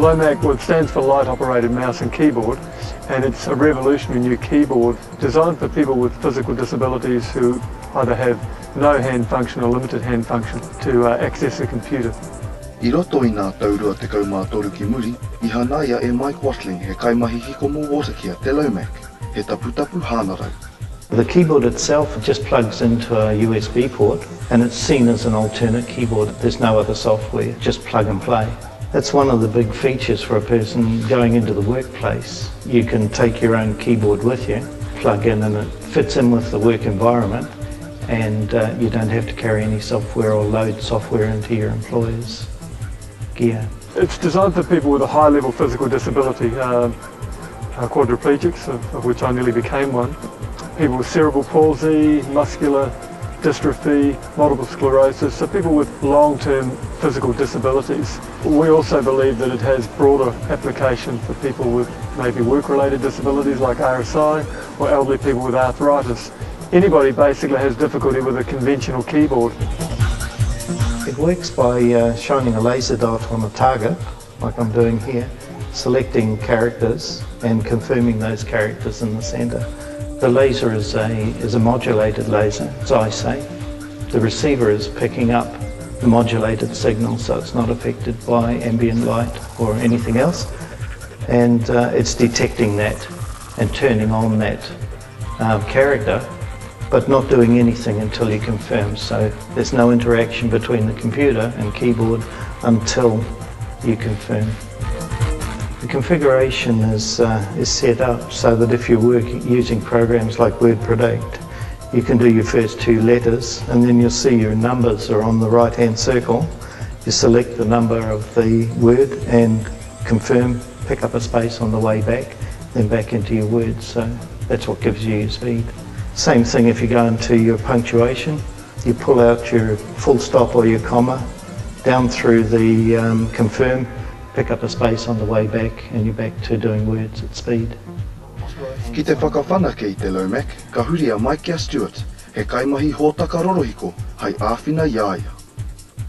LOMAC stands for Light Operated Mouse and Keyboard, and it's a revolutionary new keyboard designed for people with physical disabilities who either have no hand function or limited hand function to access a computer. I roto I ngā taurua te kaumātoru ki muri, I hanaia e Mike Watling he kaimahi hiko mō Watakia te LOMAC, he taputapu hānarau. The keyboard itself just plugs into a USB port and it's seen as an alternate keyboard. There's no other software, just plug and play. That's one of the big features for a person going into the workplace. You can take your own keyboard with you, plug in, and it fits in with the work environment, and you don't have to carry any software or load software into your employer's gear. It's designed for people with a high level physical disability, quadriplegics, of which I nearly became one, people with cerebral palsy, muscular dystrophy, multiple sclerosis, so people with long-term physical disabilities. We also believe that it has broader application for people with maybe work-related disabilities like RSI or elderly people with arthritis. Anybody basically has difficulty with a conventional keyboard. It works by shining a laser dot on a target, like I'm doing here, selecting characters and confirming those characters in the centre. The laser is a modulated laser, it's eye safe. The receiver is picking up the modulated signal, so it's not affected by ambient light or anything else. And it's detecting that and turning on that character, but not doing anything until you confirm. So there's no interaction between the computer and keyboard until you confirm. The configuration is set up so that if you're using programs like Word Predict, you can do your first two letters and then you'll see your numbers are on the right hand circle. You select the number of the word and confirm, pick up a space on the way back, then back into your words. So that's what gives you your speed. Same thing if you go into your punctuation, you pull out your full stop or your comma, down through the confirm, pick up a space on the way back, and you're back to doing words at speed. Ki te whakawhanake I te LOMAC, ka huri a Mike Stewart, he kaimahi hōtaka rorohiko, hai āwhina iaia.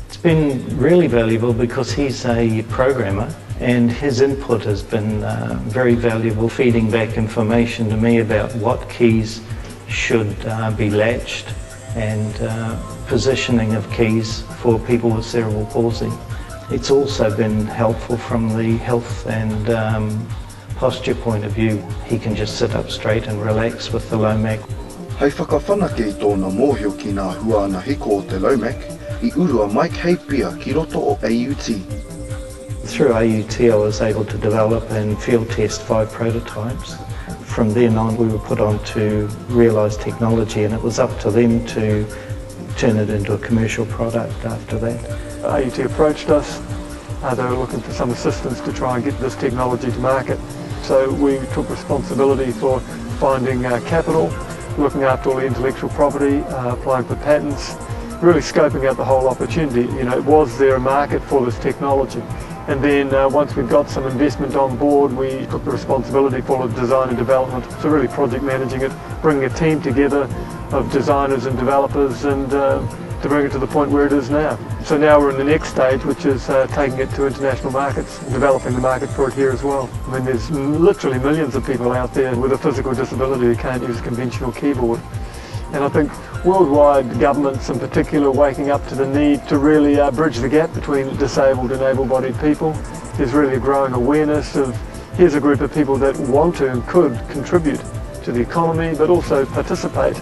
It's been really valuable because he's a programmer and his input has been very valuable, feeding back information to me about what keys should be latched and positioning of keys for people with cerebral palsy. It's also been helpful from the health and posture point of view. He can just sit up straight and relax with the LOMAC. Hei whakawhanake I tōna mōhio ki ngā huana hiko o te LOMAC, I urua Mike hei pia ki roto o AUT. Through AUT I was able to develop and field test 5 prototypes. From then on we were put on to realise technology and it was up to them to turn it into a commercial product after that. AUT approached us, they were looking for some assistance to try and get this technology to market. So we took responsibility for finding capital, looking after all the intellectual property, applying for patents, really scoping out the whole opportunity. You know, was there a market for this technology? And then once we got some investment on board, we took the responsibility for the design and development, so really project managing it, bringing a team together of designers and developers and to bring it to the point where it is now. So now we're in the next stage, which is taking it to international markets, developing the market for it here as well. I mean, there's literally millions of people out there with a physical disability who can't use a conventional keyboard. And I think worldwide governments in particular are waking up to the need to really bridge the gap between disabled and able-bodied people. There's really a growing awareness of here's a group of people that want to and could contribute to the economy but also participate.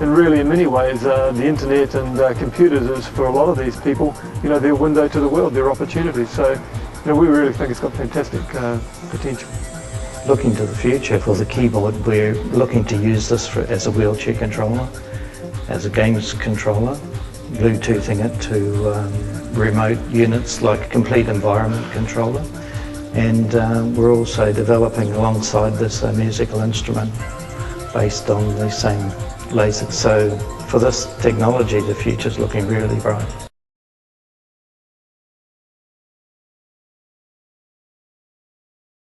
And really in many ways the internet and computers is for a lot of these people, you know, their window to the world, their opportunities. So you know, we really think it's got fantastic potential. Looking to the future for the keyboard, we're looking to use this as a wheelchair controller, as a games controller, Bluetoothing it to remote units like a complete environment controller. And we're also developing alongside this a musical instrument based on the same laser. So for this technology, the future's looking really bright.